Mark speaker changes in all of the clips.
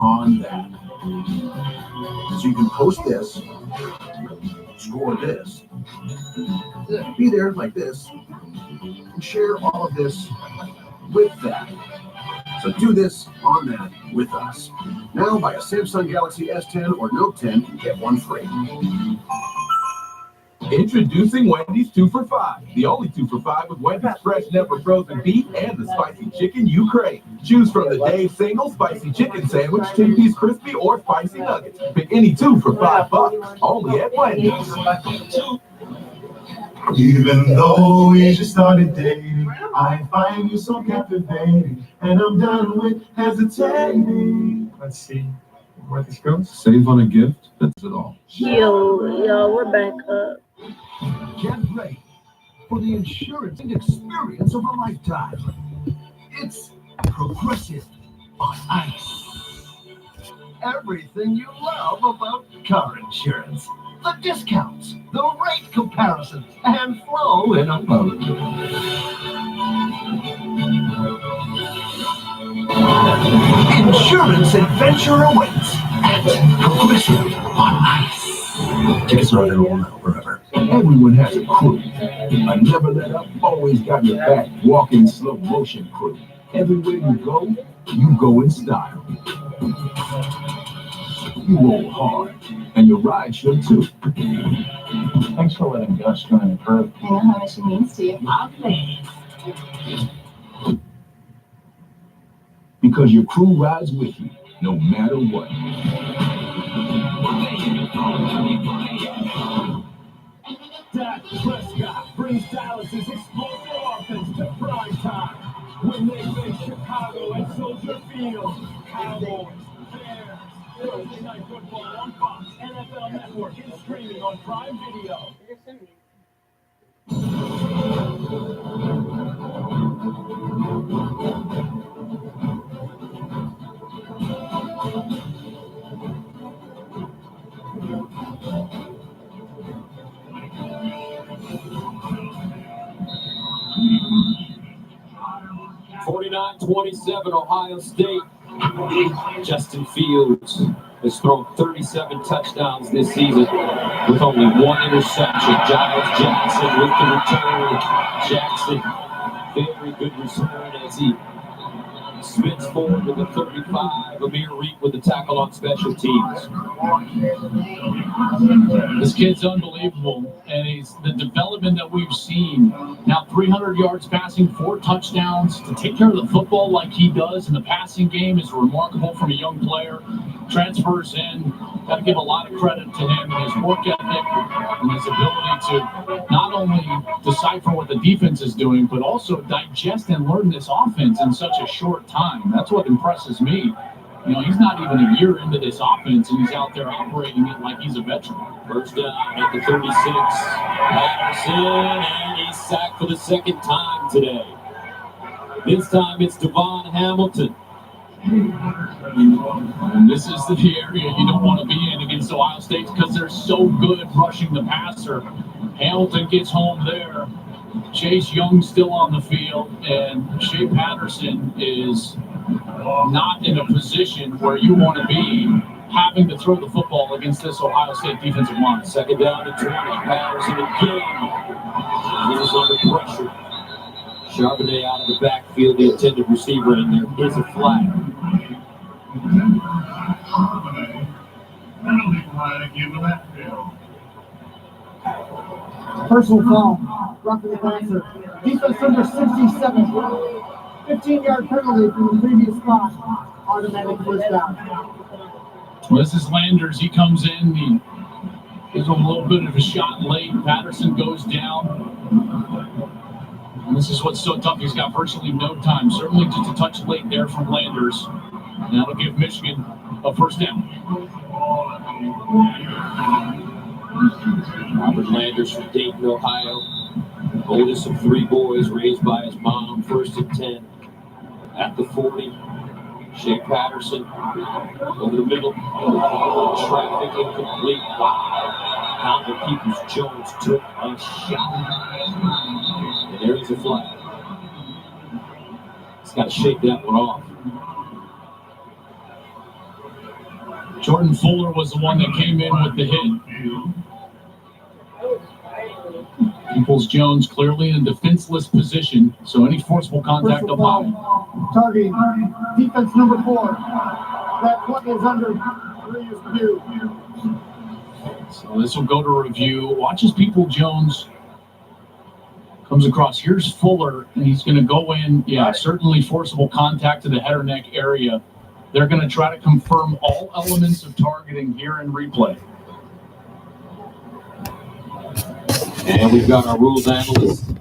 Speaker 1: on that. So you can post this, score this, be there like this, and share all of this with that. So do this on that with us. Now buy a Samsung Galaxy S10 or Note 10 and get one free.
Speaker 2: Introducing Wendy's 2 for $5. The only 2 for $5 with Wendy's fresh, never frozen beef and the spicy chicken you crave. Choose from the Dave Single Spicy Chicken Sandwich, 10-piece crispy, or spicy nuggets. Pick any 2 for $5. Only at Wendy's.
Speaker 3: Even though we just started dating, I find you so captivating, and I'm done with hesitating.
Speaker 4: Let's see where this goes.
Speaker 2: Save on a gift, that's it all.
Speaker 5: Yo, we're back up.
Speaker 1: Get ready for the insurance and experience of a lifetime. It's Progressive on Ice. Everything you love about car insurance. The discounts, the rate comparisons, and flow in a boat. Insurance adventure awaits at Progressive on Ice. Tickets are available now forever. Everyone has a crew. A never let up, always got your back, walking slow motion crew. Everywhere you go in style. You roll hard, and your ride should too.
Speaker 4: Thanks for letting Gus join the crew.
Speaker 6: I know how much it means to you.
Speaker 1: Because your crew rides with you, no matter what.
Speaker 7: Dak Prescott brings Dallas's explosive offense to prime time when they face Chicago at Soldier Field. Cowboys, Bears, Thursday Night Football on Fox, NFL Network, and streaming on Prime Video.
Speaker 8: 49-27 Ohio State. Justin Fields has thrown 37 touchdowns this season with only one interception. Giles Jackson with the return. Jackson, very good return as he spins forward with the 35. Amir Reed with the tackle on special teams.
Speaker 9: This kid's unbelievable, and he's the development that we've seen. Now 300 yards passing, 4 touchdowns. To take care of the football like he does in the passing game is remarkable from a young player. Transfers in. Got to give a lot of credit to him and his work ethic and his ability to not only decipher what the defense is doing, but also digest and learn this offense in such a short time. That's what impresses me. You know, he's not even a year into this offense, and he's out there operating it like he's a veteran.
Speaker 8: First down at the 36. Patterson, and he's sacked for the second time today. This time it's Devon Hamilton.
Speaker 9: And this is the area you don't want to be in against Ohio State because they're so good rushing the passer. Hamilton gets home there. Chase Young still on the field, and Shea Patterson is not in a position where you want to be having to throw the football against this Ohio State defensive line.
Speaker 8: Second down to 20. Patterson again. He's under pressure. Charbonnet out of the backfield, the intended receiver, and there is a flag.
Speaker 10: Personal foul, roughing the passer. Defense number 67. 15-yard penalty from the previous spot. Automatic first down.
Speaker 9: Well, this is Landers. He comes in. He gives a little bit of a shot late. Patterson goes down. And this is what's so tough. He's got virtually no time. Certainly just a touch late there from Landers. And that'll give Michigan a first down.
Speaker 8: Robert Landers from Dayton, Ohio. Oldest of 3 boys, raised by his mom. First and 10 at the 40. Shea Patterson over the middle. Traffic incomplete. Wow. Alvin Peoples-Jones took a shot. And there is a flag. He's got to shake that one off.
Speaker 9: Jordan Fuller was the one that came in with the hit. Peoples-Jones clearly in a defenseless position, so any forcible contact up high.
Speaker 10: Targeting defense number 4. That play is under 3 is due.
Speaker 9: So this will go to review. Watch as Peoples-Jones comes across. Here's Fuller, and he's going to go in. Yeah, certainly forcible contact to the head or neck area. They're going to try to confirm all elements of targeting here in replay.
Speaker 8: And we've got our rules analyst,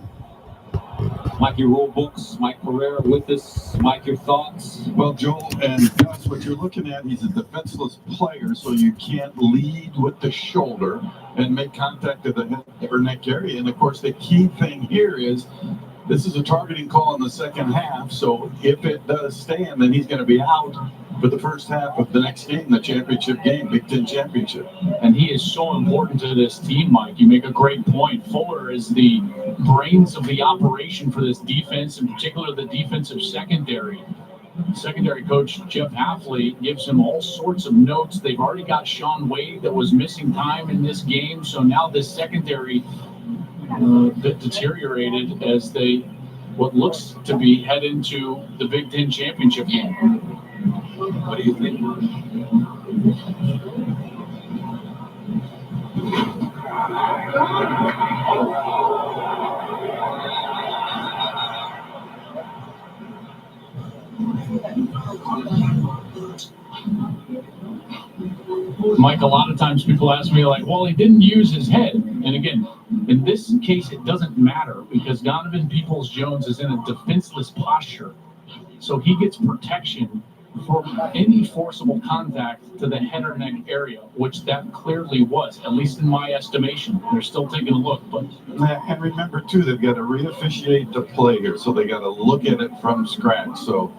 Speaker 8: Mikey Rulebooks, Mike Pereira with us. Mike, your thoughts?
Speaker 6: Well, Joel and Gus, what you're looking at, he's a defenseless player, so you can't lead with the shoulder and make contact to the head or neck area. And of course, the key thing here is this is a targeting call in the second half, so if it does stand, then he's going to be out for the first half of the next game, the championship game, Big Ten championship.
Speaker 9: And he is so important to this team, Mike. You make a great point. Fuller is the brains of the operation for this defense, in particular the defensive secondary. Secondary coach Jeff Hafley gives him all sorts of notes. They've already got Sean Wade that was missing time in this game, so now this secondary bit deteriorated as they what looks to be head into the Big Ten championship game.
Speaker 8: What do you think?
Speaker 9: Mike, a lot of times people ask me, like, well, he didn't use his head. And again, in this case, it doesn't matter because Donovan Peoples-Jones is in a defenseless posture. So he gets protection for any forcible contact to the head or neck area, which that clearly was, at least in my estimation. They're still taking a look, but
Speaker 6: And remember, too, they've got to re-officiate the play here, so they got to look at it from scratch. So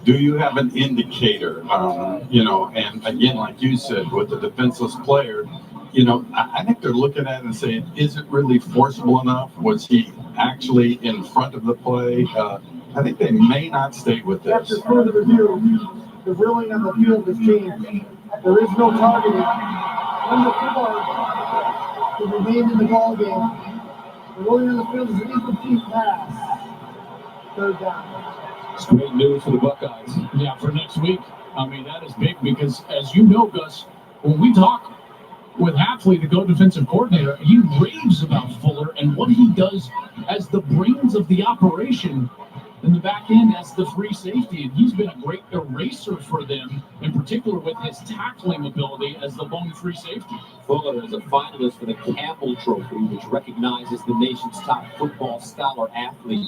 Speaker 6: do you have an indicator? And again, like you said, with the defenseless player, I think they're looking at it and saying, is it really forcible enough? Was he actually in front of the play? I think they may not stay with this.
Speaker 10: After further review, the ruling on the field has changed. There is no targeting. Number 4 to remain in the ball game. The ruling on the field is an incomplete pass. 3rd down.
Speaker 8: It's great news for the Buckeyes.
Speaker 9: yeah, for next week, I mean, that is big because, as you know, Gus, when we talk with Hafley, the co-defensive coordinator, he raves about Fuller and what he does as the brains of the operation in the back end as the free safety. And he's been a great eraser for them, in particular with his tackling ability as the lone free safety.
Speaker 8: Fuller is a finalist for the Campbell Trophy, which recognizes the nation's top football scholar athlete.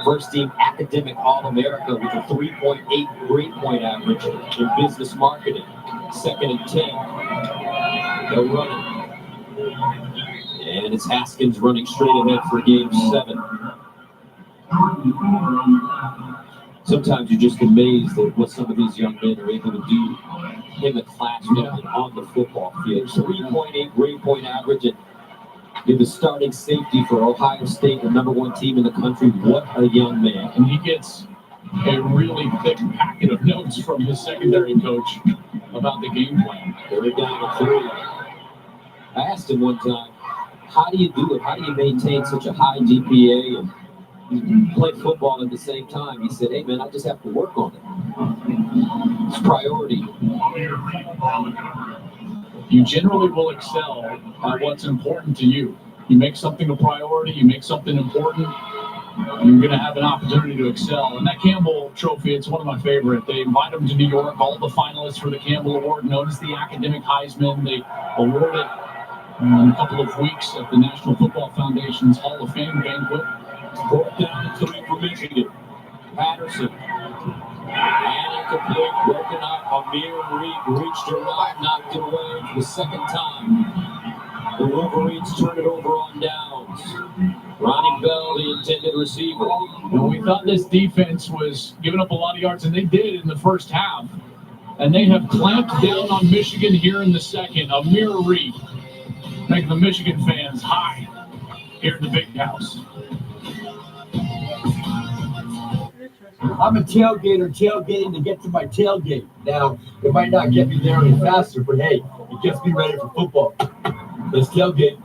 Speaker 8: First team academic All-America with a 3.8 grade point average in business marketing. 2nd and 10. They're running. And it's Haskins running straight ahead for game 7. Sometimes you're just amazed at what some of these young men are able to do in the classroom and on the football field. 3.8 grade point average, and you're the starting safety for Ohio State, the #1 team in the country. What a young man.
Speaker 9: And he gets a really thick packet of notes from his secondary coach about the game plan.
Speaker 8: They're down to 3. I asked him one time, how do you do it? How do you maintain such a high GPA and play football at the same time? He said, hey, man, I just have to work on it. It's priority.
Speaker 9: You generally will excel at what's important to you. You make something a priority, you make something important, you're going to have an opportunity to excel. And that Campbell Trophy, it's one of my favorite. They invite them to New York, all the finalists for the Campbell Award, known as the Academic Heisman. They award it in a couple of weeks at the National Football Foundation's Hall of Fame banquet.
Speaker 8: Fourth down 3 for Michigan. Patterson. And incomplete, broken up. Amir Reed reached her right, knocked it away for the 2nd time. The Wolverines turn it over on downs. Ronnie Bell, the intended receiver.
Speaker 9: And we thought this defense was giving up a lot of yards, and they did in the first half. And they have clamped down on Michigan here in the second. Amir Reed, making the Michigan fans high here in the big house.
Speaker 11: I'm a tailgater tailgating to get to my tailgate. Now, it might not get me there any faster, but hey, it gets me ready for football. Let's tailgate.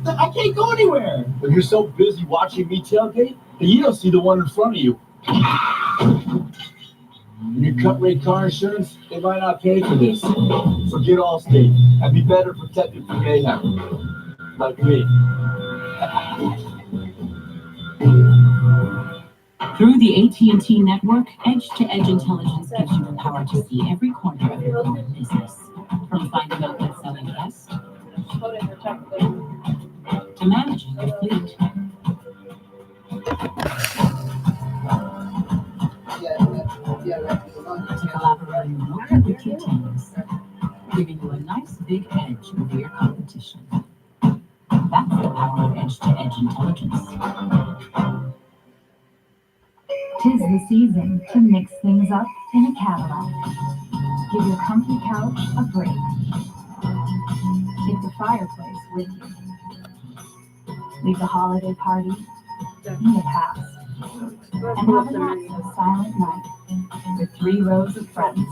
Speaker 11: I can't go anywhere. When you're so busy watching me tailgate, that you don't see the one in front of you. Your cut rate car insurance, they might not pay for this. Forget Allstate. I'd be better protected from mayhem. Like me.
Speaker 12: Through the AT&T network, Edge-to-Edge Intelligence gives you the power to see every corner of your home business. From finding out what's selling best, to managing your fleet. To collaborating remotely with your teams, giving you a nice big edge over your competition. That's the power of Edge-to-Edge Intelligence.
Speaker 13: Tis the season to mix things up in a Cadillac. Give your comfy couch a break. Take the fireplace with you. Leave the holiday party in the past. And have a not so silent night with 3 rows of friends.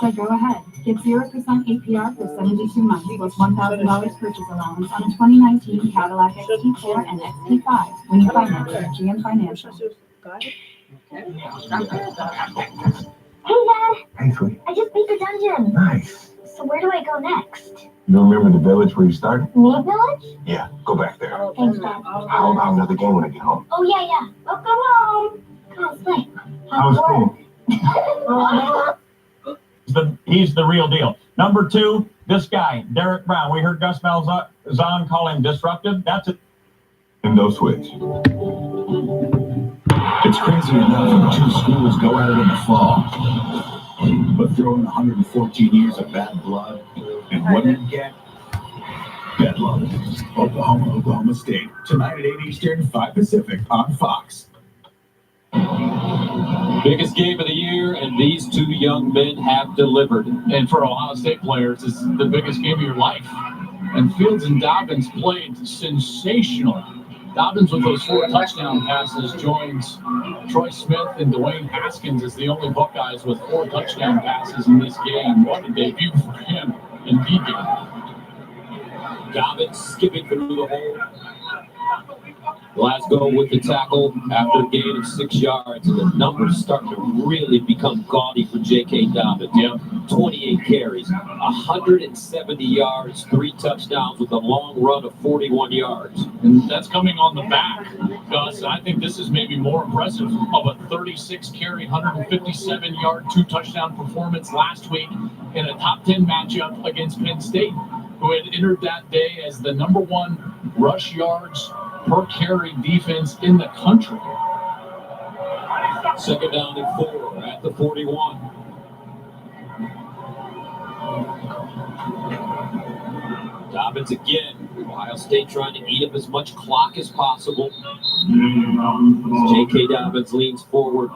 Speaker 13: So go ahead, get 0% APR for 72 months plus $1,000 purchase allowance on a 2019 Cadillac XT4 and XT5 when you finance at GM Financial.
Speaker 14: Hey, Dad.
Speaker 1: Hey, sweet.
Speaker 14: I just beat the dungeon.
Speaker 1: Nice.
Speaker 14: So where do I go next?
Speaker 1: You remember the village where you started?
Speaker 14: Mead Village?
Speaker 1: Yeah, go back there.
Speaker 14: Thanks, Dad.
Speaker 1: How about another game when I get home?
Speaker 14: Oh, yeah. Let's go home. Come on, play.
Speaker 1: How's school?
Speaker 4: He's the real deal. Number 2, this guy, Derek Brown. We heard Gus Malzahn call him disruptive. That's it.
Speaker 1: Nintendo Switch.
Speaker 15: It's crazy enough when 2 schools go at it in the fall. But throw in 114 years of bad blood, and what do you get? Bedlam. Oklahoma State. Tonight at 8 Eastern, 5 Pacific on Fox.
Speaker 8: Biggest game of the year, and these 2 young men have delivered.
Speaker 9: And for Ohio State players, it's the biggest game of your life. And Fields and Dobbins played sensational. Dobbins with those 4 touchdown passes joins Troy Smith and Dwayne Haskins as the only Buckeyes with 4 touchdown passes in this game. What a debut for him in D-game.
Speaker 8: Dobbins skipping through the hole. Glasgow with the tackle after a gain of 6 yards, and the numbers starting to really become gaudy for J.K. Dobbins.
Speaker 9: Yep.
Speaker 8: 28 carries, 170 yards, 3 touchdowns with a long run of 41 yards.
Speaker 9: And that's coming on the back, Gus. I think this is maybe more impressive of a 36-carry, 157-yard, 2-touchdown performance last week in a top 10 matchup against Penn State, who had entered that day as the number 1 rush yards per carry defense in the country.
Speaker 8: Second down and 4 at the 41. Dobbins again. Ohio State trying to eat up as much clock as possible. J.K. Dobbins leans forward.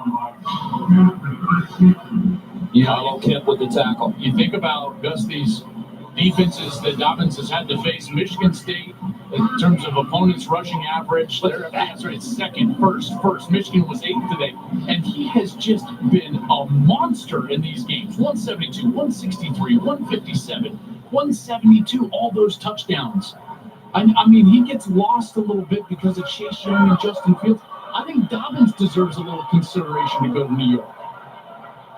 Speaker 8: Carlo Kemp with the tackle.
Speaker 9: You think about, Gus, these defenses that Dobbins has had to face. Michigan State, in terms of opponents' rushing average, they're second, first. Michigan was 8th today. And he has just been a monster in these games. 172, 163, 157, 172, all those touchdowns. I mean, he gets lost a little bit because of Chase Young and Justin Fields. I think Dobbins deserves a little consideration to go to New York.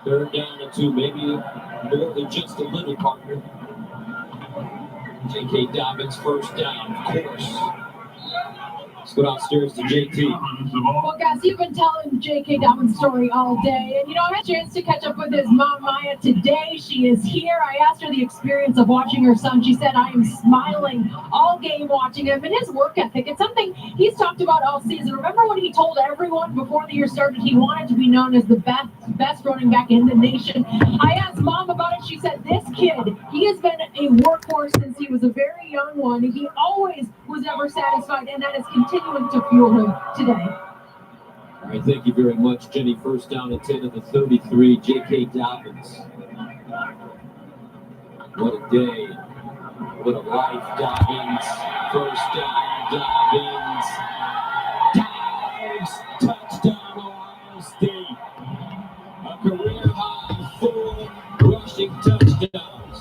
Speaker 8: Third down and 2, maybe more than just a little, partner. J.K. Dobbins first down, of course. Let's go downstairs to JT.
Speaker 16: Well, guys, you've been telling J.K. Dobbins' story all day. And, I had a chance to catch up with his mom, Maya, today. She is here. I asked her the experience of watching her son. She said, I am smiling all game watching him. And his work ethic, it's something he's talked about all season. Remember when he told everyone before the year started he wanted to be known as the best running back in the nation? I asked Mom about it. She said, this kid, he has been a workhorse since he was a very young one. He always was never satisfied, and that is continuing to fuel him today.
Speaker 8: All right, thank you very much, Jenny. First down and 10 at the 33, J.K. Dobbins. What a day. What a life, Dobbins. First down, Dobbins. Dives, touchdown. rushing touchdowns.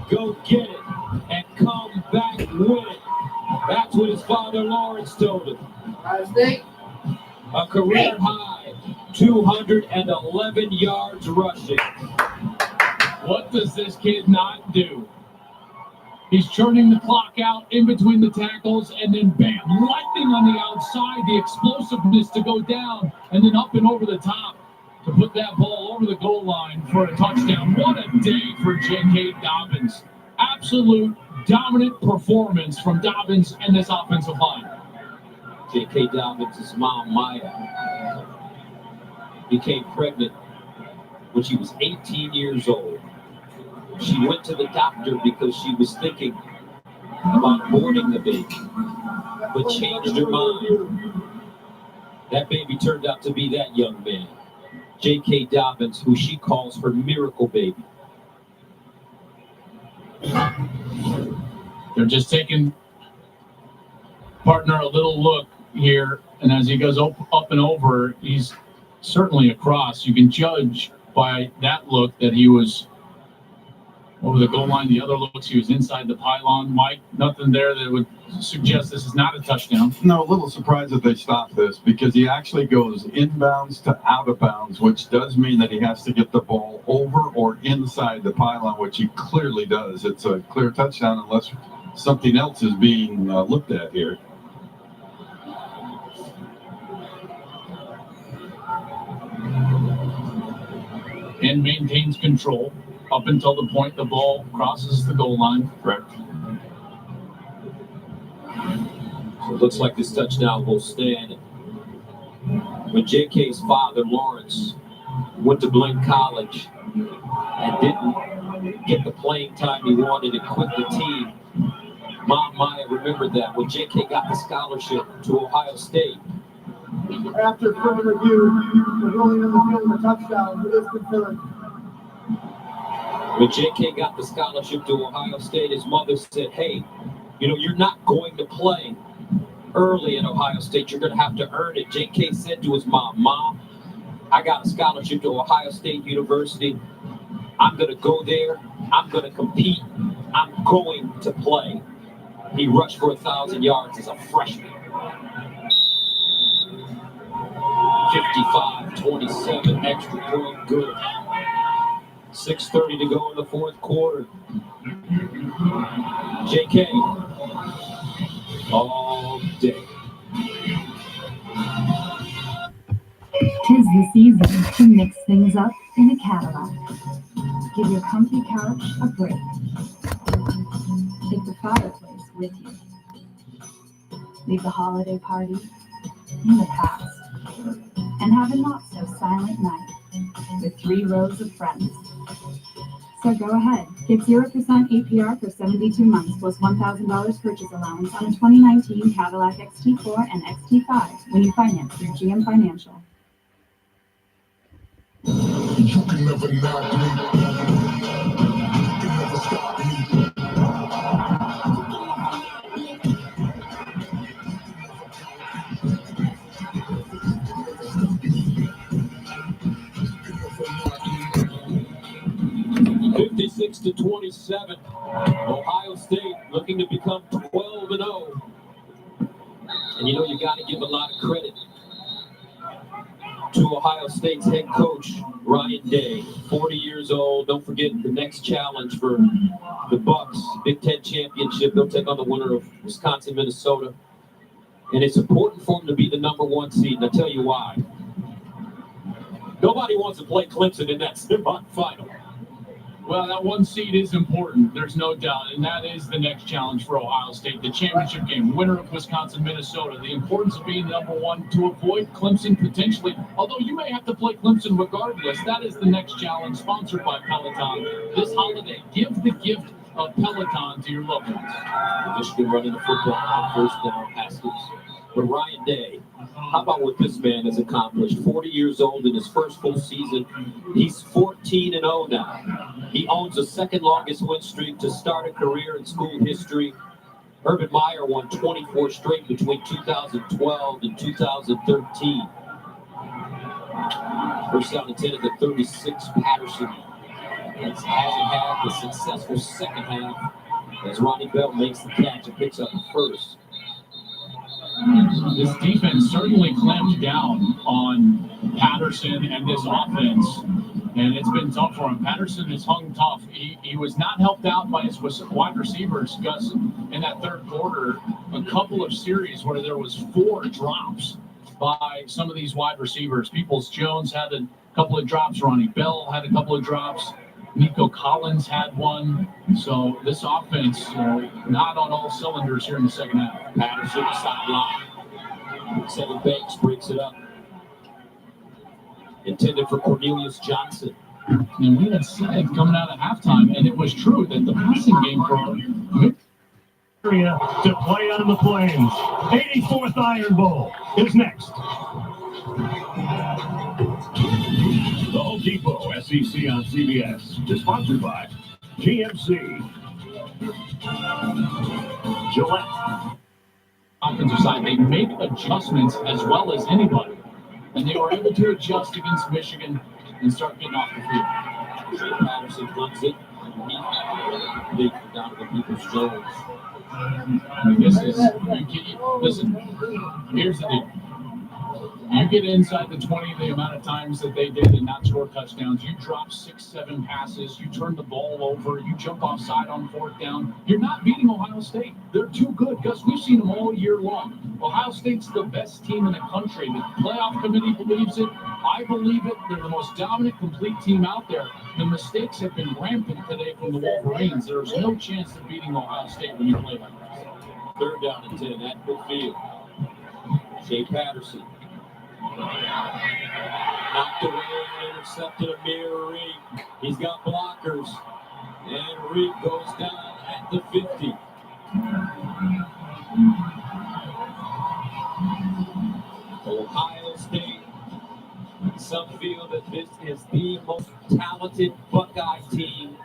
Speaker 8: Go get it and come back with it. That's what his father Lawrence told him. A career high, 211 yards rushing.
Speaker 9: What does this kid not do? He's churning the clock out in between the tackles, and then bam, lightning on the outside, the explosiveness to go down, and then up and over the top to put that ball over the goal line for a touchdown. What a day for J.K. Dobbins. Absolute dominant performance from Dobbins and this offensive line.
Speaker 8: J.K. Dobbins' mom, Maya, became pregnant when she was 18 years old. She went to the doctor because she was thinking about aborting the baby, but changed her mind. That baby turned out to be that young man, J.K. Dobbins, who she calls her miracle baby.
Speaker 9: They're just taking partner a little look here, and as he goes up and over, he's certainly across. You can judge by that look that he was over the goal line. The other looks, he was inside the pylon. Mike, nothing there that would suggest this is not a touchdown.
Speaker 6: No, a little surprised that they stopped this because he actually goes inbounds to out of bounds, which does mean that he has to get the ball over or inside the pylon, which he clearly does. It's a clear touchdown unless something else is being looked at here.
Speaker 9: And maintains control up until the point the ball crosses the goal line.
Speaker 6: Correct.
Speaker 8: So it looks like this touchdown will stand. When J.K.'s father, Lawrence, went to Blinn College and didn't get the playing time he wanted and quit the team, Mom Maya remembered that when J.K. got the scholarship to Ohio State.
Speaker 10: After further review, the ruling on the field of a touchdown is confirmed.
Speaker 8: When J.K. got the scholarship to Ohio State, his mother said, hey, you know, you're not going to play early at Ohio State. You're going to have to earn it. J.K. said to his mom, Mom, I got a scholarship to Ohio State University. I'm going to go there. I'm going to compete. I'm going to play. He rushed for 1,000 yards as a freshman. 55-27, extra point good. 6:30 to go in the fourth quarter. J.K. all day.
Speaker 13: Tis the season to mix things up in a Cadillac. Give your comfy couch a break. Take the fireplace with you. Leave the holiday party in the past. And have a not-so-silent night with 3 rows of friends. So go ahead, get 0% APR for 72 months plus $1,000 purchase allowance on a 2019 Cadillac XT4 and XT5 when you finance through GM Financial.
Speaker 3: You can never not me. You can never stop me.
Speaker 8: 56-27. Ohio State looking to become 12-0. And you know, you got to give a lot of credit to Ohio State's head coach, Ryan Day, 40 years old. Don't forget the next challenge for the Bucks, Big Ten Championship. They'll take on the winner of Wisconsin, Minnesota. And it's important for him to be the #1 seed. And I'll tell you why. Nobody wants to play Clemson in that semifinal.
Speaker 9: Well, that 1 seed is important, there's no doubt, and that is the next challenge for Ohio State, the championship game, winner of Wisconsin, Minnesota. The importance of being #1 to avoid Clemson potentially, although you may have to play Clemson regardless. That is the next challenge, sponsored by Peloton. This holiday, give the gift of Peloton to your loved ones.
Speaker 8: Michigan running the football on first down passes. But Ryan Day, how about what this man has accomplished? 40 years old in his first full season. He's 14-0 now. He owns the second longest win streak to start a career in school history. Urban Meyer won 24 straight between 2012 and 2013. First down and 10 at the 36, Patterson. Hasn't had the successful second half as Ronnie Bell makes the catch and picks up the first.
Speaker 9: This defense certainly clamped down on Patterson and this offense, and it's been tough for him. Patterson has hung tough. He was not helped out by his wide receivers, Gus, in that third quarter. A couple of series where there was 4 drops by some of these wide receivers. Peoples-Jones had a couple of drops. Ronnie Bell had a couple of drops. Nico Collins had one. So this offense, not on all cylinders here in the second half.
Speaker 8: Patterson sideline. Seven Banks breaks it up. Intended for Cornelius Johnson.
Speaker 9: And we had said coming out of halftime, and it was true, that the passing game for
Speaker 7: area to play on the Flames. 84th Iron Bowl is next. The Home Depot SEC on CBS is sponsored by GMC, Gillette.
Speaker 9: Offensive side, they make adjustments as well as anybody, and they were able to adjust against Michigan and start getting off the field.
Speaker 8: Patterson runs it. Big down to Peoples-Jones.
Speaker 9: Listen, here's the deal. You get inside the 20 the amount of times that they did and not score touchdowns. You drop 6-7 passes. You turn the ball over. You jump offside on 4th down. You're not beating Ohio State. They're too good. Gus, we've seen them all year long. Ohio State's the best team in the country. The playoff committee believes it. I believe it. They're the most dominant, complete team out there. The mistakes have been rampant today from the Wolverines. There's no chance of beating Ohio State when you play like this.
Speaker 8: 3rd down and 10 at midfield. Shea Patterson. Knocked away and intercepted Amir Reed. He's got blockers. And Reed goes down at the 50. Ohio State. Some feel that this is the most talented Buckeye team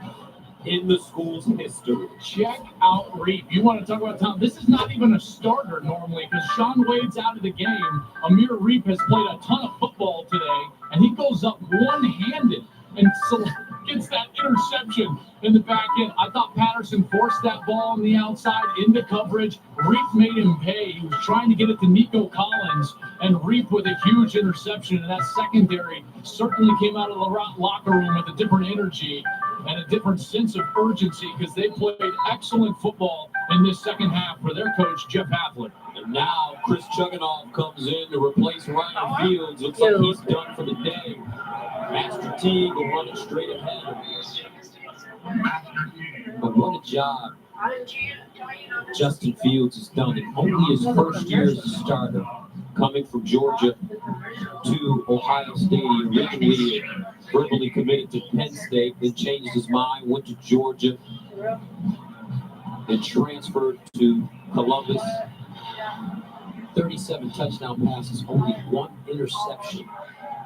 Speaker 8: in the school's history.
Speaker 9: Check out Reed. You want to talk about talent? This is not even a starter normally because Sean Wade's out of the game. Amir Reed has played a ton of football today, and he goes up one-handed and so gets that interception in the back end. I thought Patterson forced that ball on the outside into coverage. Reed made him pay. He was trying to get it to Nico Collins, and Reed with a huge interception. And that secondary certainly came out of the locker room with a different energy and a different sense of urgency because they played excellent football in this second half for their coach, Jeff Hafler.
Speaker 8: And now Chris Chugunov comes in to replace Ryan Fields. Looks like he's done for the day. Master Teague will run it straight ahead. But what a job Justin Fields has done in only his first year as a starter. Coming from Georgia to Ohio State, he originally verbally committed to Penn State, then changed his mind, went to Georgia, then transferred to Columbus. 37 touchdown passes, only 1 interception.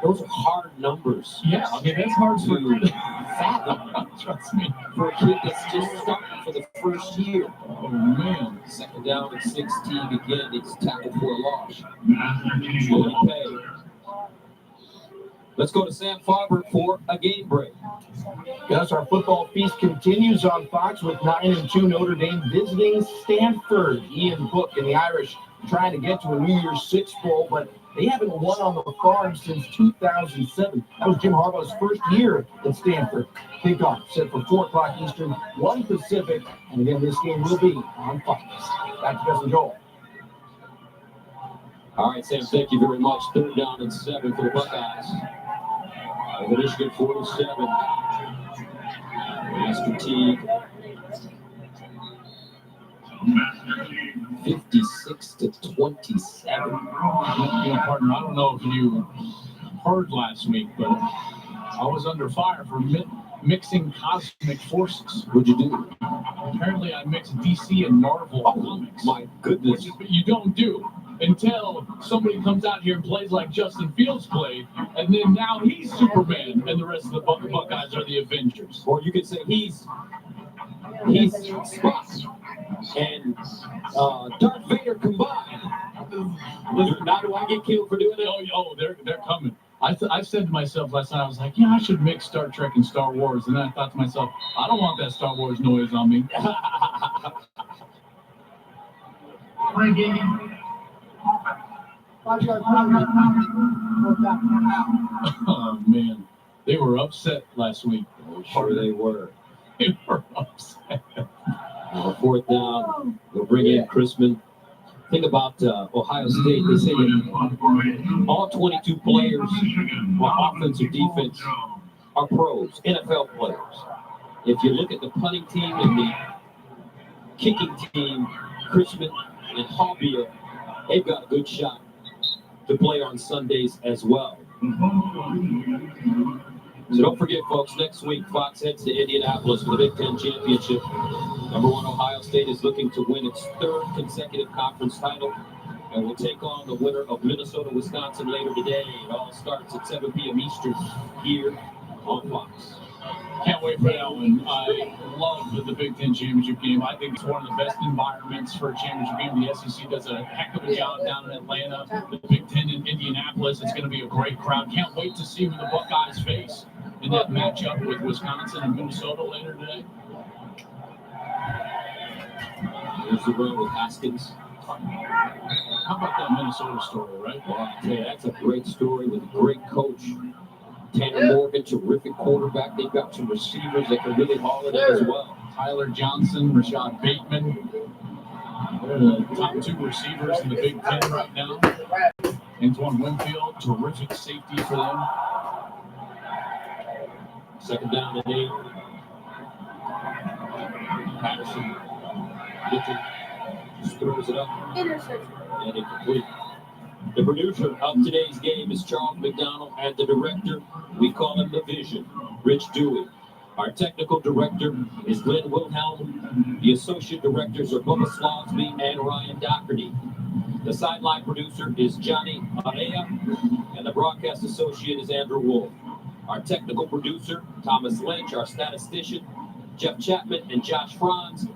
Speaker 8: Those are hard numbers.
Speaker 9: Yeah, I mean, that's hard
Speaker 8: to fathom. Trust me. For a kid that's just starting for the first year.
Speaker 9: Oh, man.
Speaker 8: 2nd down and 16 again. It's tackled for a loss. Really paid. Let's go to Sam Farber for a game break.
Speaker 17: Yes, our football feast continues on Fox with 9-2 Notre Dame visiting Stanford. Ian Book and the Irish trying to get to a New Year's Six Bowl, but they haven't won on the farm since 2007. That was Jim Harbaugh's first year at Stanford. Kickoff set for 4 o'clock Eastern, 1 Pacific, and again, this game will be on Fox. Back to Gus and Joel.
Speaker 8: All right, Sam, thank you very much. 3rd down and 7 for the Buckeyes. The Michigan 47. Master Teague. 56-27.
Speaker 9: Partner, I don't know if you heard last week, but I was under fire for mixing cosmic forces.
Speaker 8: What'd you do?
Speaker 9: Apparently, I mixed DC and Marvel comics.
Speaker 8: My goodness.
Speaker 9: Which is, you don't do until somebody comes out here and plays like Justin Fields played, and then now he's Superman, and the rest of the Buckeyes are the Avengers.
Speaker 8: Or you could say he's Spock and Darth Vader combined. Now do I get killed for doing it?
Speaker 9: Oh, they're coming. I said to myself last night, I was like, yeah, I should mix Star Trek and Star Wars. And then I thought to myself, I don't want that Star Wars noise on me. Oh, man. They were upset last week.
Speaker 8: Sure they were.
Speaker 9: They were upset.
Speaker 8: Now, fourth down, they'll bring in Chrisman. Think about Ohio State. They say that all 22 players, offense or defense, are pros, NFL players. If you look at the punting team and the kicking team, Chrisman and Hobbia, they've got a good shot to play on Sundays as well. So don't forget, folks, next week, Fox heads to Indianapolis for the Big Ten Championship. Number 1 Ohio State is looking to win its 3rd consecutive conference title and will take on the winner of Minnesota-Wisconsin later today. It all starts at 7 p.m. Eastern here on Fox.
Speaker 9: Can't wait for that one. I love the Big Ten championship game. I think it's one of the best environments for a championship game. The SEC does a heck of a job down in Atlanta. The Big Ten in Indianapolis, it's going to be a great crowd. Can't wait to see who the Buckeyes face in that matchup with Wisconsin and Minnesota later today.
Speaker 8: There's the run with Haskins.
Speaker 9: How about that Minnesota story, right?
Speaker 8: Well, I'll tell you, that's a great story with a great coach. Tanner Morgan, terrific quarterback. They've got some receivers that can really haul it in as well.
Speaker 9: Tyler Johnson, Rashad Bateman. They're the top 2 receivers in the Big Ten right now. Antoine Winfield, terrific safety for them.
Speaker 8: Second down and 8. Patterson looking, just throws it up. And incomplete. The producer of today's game is Charles McDonald, and the director, we call him the Vision, Rich Dewey. Our technical director is Glenn Wilhelm. The associate directors are Bubba Slosby and Ryan Doherty. The sideline producer is Johnny Area, and the broadcast associate is Andrew Wolf. Our technical producer, Thomas Lynch. Our statistician, Jeff Chapman and Josh Franz.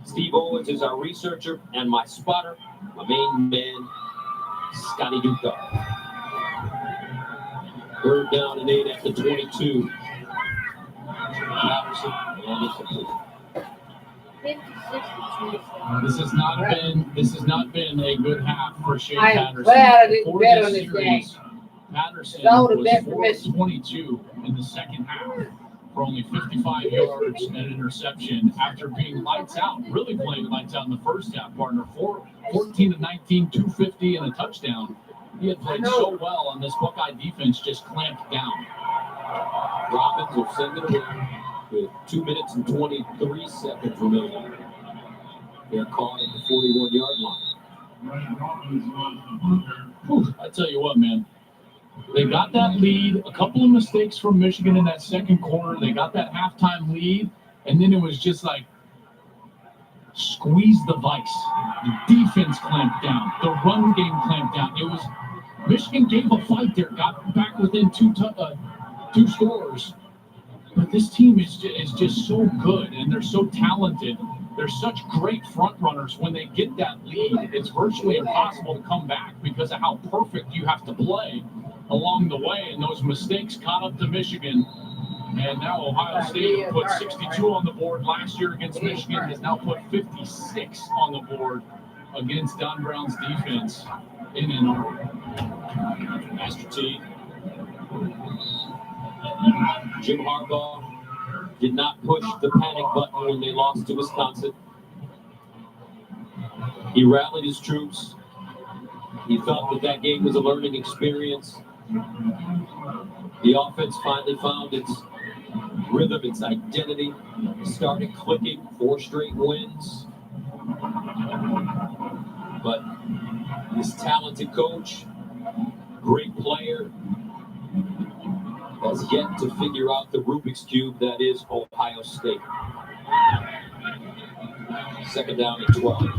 Speaker 8: Steve Owens is our researcher, and my spotter, my main man, Scotty Duca. 3rd down and 8 at the 22. Patterson and incomplete.
Speaker 9: This has not been a good half for Shea
Speaker 18: I am
Speaker 9: Patterson.
Speaker 18: glad I didn't
Speaker 9: For
Speaker 18: bet
Speaker 9: this
Speaker 18: on this
Speaker 9: series,
Speaker 18: game.
Speaker 9: Patterson
Speaker 18: I would have bet
Speaker 9: was
Speaker 18: for
Speaker 9: 4
Speaker 18: Michigan.
Speaker 9: 22 in the second half for only 55 yards and an interception after being lights out, really playing lights out in the first half, partner. 14 to 19, 250 and a touchdown. He had played so well, and this Buckeye defense just clamped down.
Speaker 8: Robbins will send it away with 2 minutes and 23 seconds remaining. They're caught at the 41-yard line.
Speaker 9: Whew, I tell you what, man. They got that lead. A couple of mistakes from Michigan in that second quarter. They got that halftime lead, and then it was just like squeeze the vice. The defense clamped down. The run game clamped down. It was Michigan gave a fight there, got back within two scores. But this team is just so good, and they're so talented. They're such great front runners. When they get that lead, it's virtually impossible to come back because of how perfect you have to play along the way. And those mistakes caught up to Michigan. And now Ohio State put 62 on the board last year against Michigan, has now put 56 on the board against Don Brown's defense in Ann Arbor.
Speaker 8: Master T. Jim Harbaugh did not push the panic button when they lost to Wisconsin. He rallied his troops. He felt that game was a learning experience. The offense finally found its rhythm, its identity, started clicking, 4 straight wins. But this talented coach, great player, has yet to figure out the Rubik's Cube that is Ohio State. Second down and 12.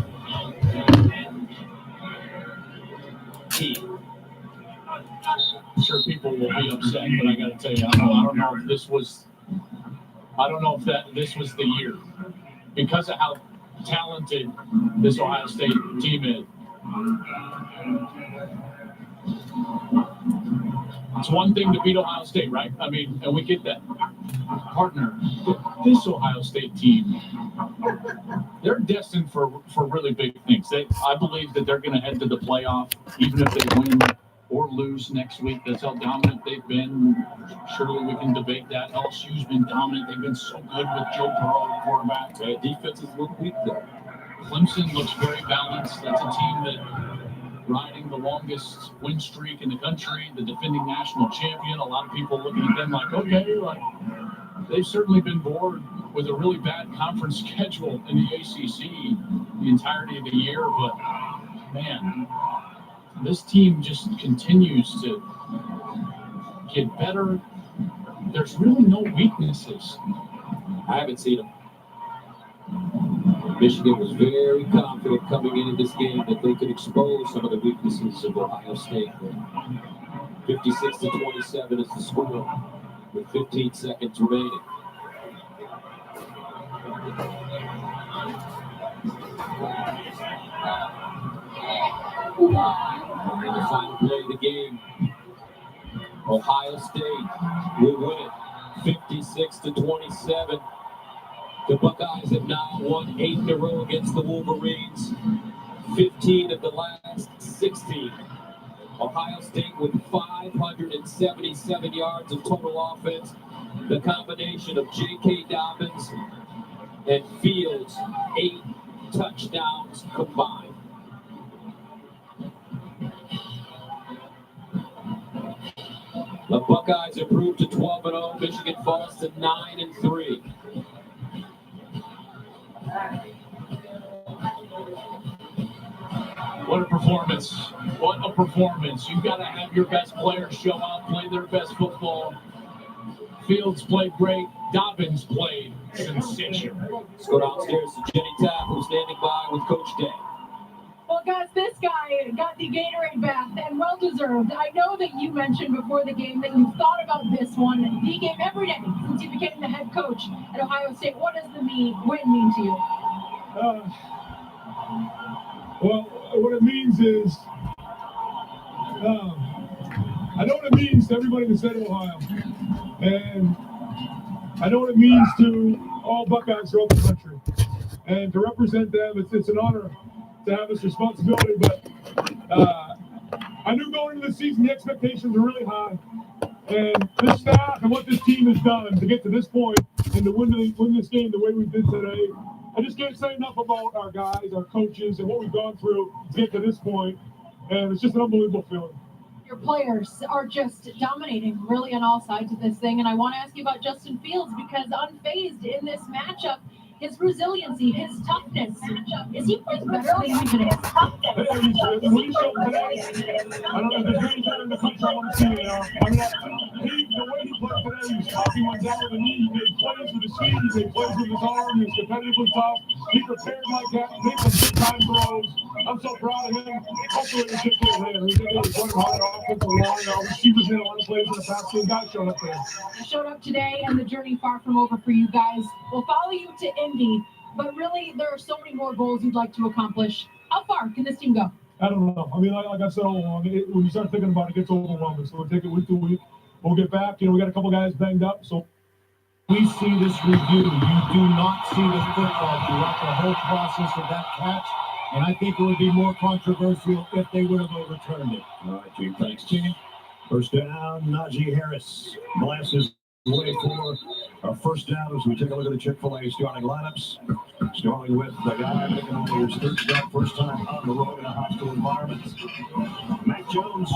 Speaker 8: Key.
Speaker 9: I'm sure people will be upset, but I got to tell you, I don't know if this was the year because of how talented this Ohio State team is. It's one thing to beat Ohio State, right? I mean, and we get that. Partner, this Ohio State team, they're destined for really big things. I believe that they're going to head to the playoff, even if they win or lose next week. That's how dominant they've been. Surely we can debate that. LSU's been dominant. They've been so good with Joe Burrow at quarterback.
Speaker 8: Defense is a little weak though.
Speaker 9: Clemson looks very balanced. That's a team that riding the longest win streak in the country, the defending national champion. A lot of people looking at them like, okay, like they've certainly been bored with a really bad conference schedule in the ACC the entirety of the year. But man, this team just continues to get better. There's really no weaknesses.
Speaker 8: I haven't seen them. Michigan was very confident coming into this game that they could expose some of the weaknesses of Ohio State. 56-27 is the score with 15 seconds remaining. And the final play of the game, Ohio State will win it 56-27. The Buckeyes have now won 8 in a row against the Wolverines, 15 of the last 16. Ohio State with 577 yards of total offense. The combination of J.K. Dobbins and Fields, 8 touchdowns combined. The Buckeyes improved to 12-0. Michigan falls to 9-3.
Speaker 9: What a performance. What a performance. You've got to have your best players show up, play their best football. Fields played great. Dobbins played sensational.
Speaker 8: Let's go downstairs to Jenny Tapp, who's standing by with Coach Day.
Speaker 16: Well, guys, this guy got the Gatorade bath, and well-deserved. I know that you mentioned before the game that you thought about this one, the game every day since you became the head coach at Ohio State. What does the win mean to you?
Speaker 18: Well, what it means is, I know what it means to everybody in the state of Ohio, and I know what it means to all Buckeyes throughout the country, and to represent them, it's an honor to have this responsibility. But I knew going into the season the expectations were really high, and this staff and what this team has done to get to this point and to win this game the way we did today. I just can't say enough about our guys, our coaches, and what we've gone through to get to this point, and it's just an unbelievable feeling.
Speaker 16: Your players are just dominating really on all sides of this thing, and I want to ask you about Justin Fields because unfazed in this matchup, his resiliency, his toughness, is he playing better than even his toughness?
Speaker 18: When he showed today, I don't know if there's any better in the country I want to see it now. I mean, the way he played today, he was talking one down with the knee, he made plays with his feet, he made plays with his arm, he was competitively tough, he prepared like that, made some big time throws. I'm so proud of him. Hopefully it's just there. He's going to work hard offensive line. Our receivers made a lot of plays in the past. So guys showed up there.
Speaker 16: You showed up today, and the journey far from over for you guys. We'll follow you to Indy, but really there are so many more goals you'd like to accomplish. How far can this team go?
Speaker 18: I don't know. I mean, like I said all along, when you start thinking about it, it gets overwhelming. So we'll take it week to week. We'll get back. We got a couple guys banged up. So
Speaker 19: we see this review. You do not see the football throughout the whole process of that catch. And I think it would be more controversial if they would have overturned it. All right, Chief. Thanks, Chief. First down, Najee Harris blasts his way for our first down as we take a look at the Chick-fil-A starting lineups. Starting with the guy making only his third start, first time on the road in a hostile environment. Mac Jones.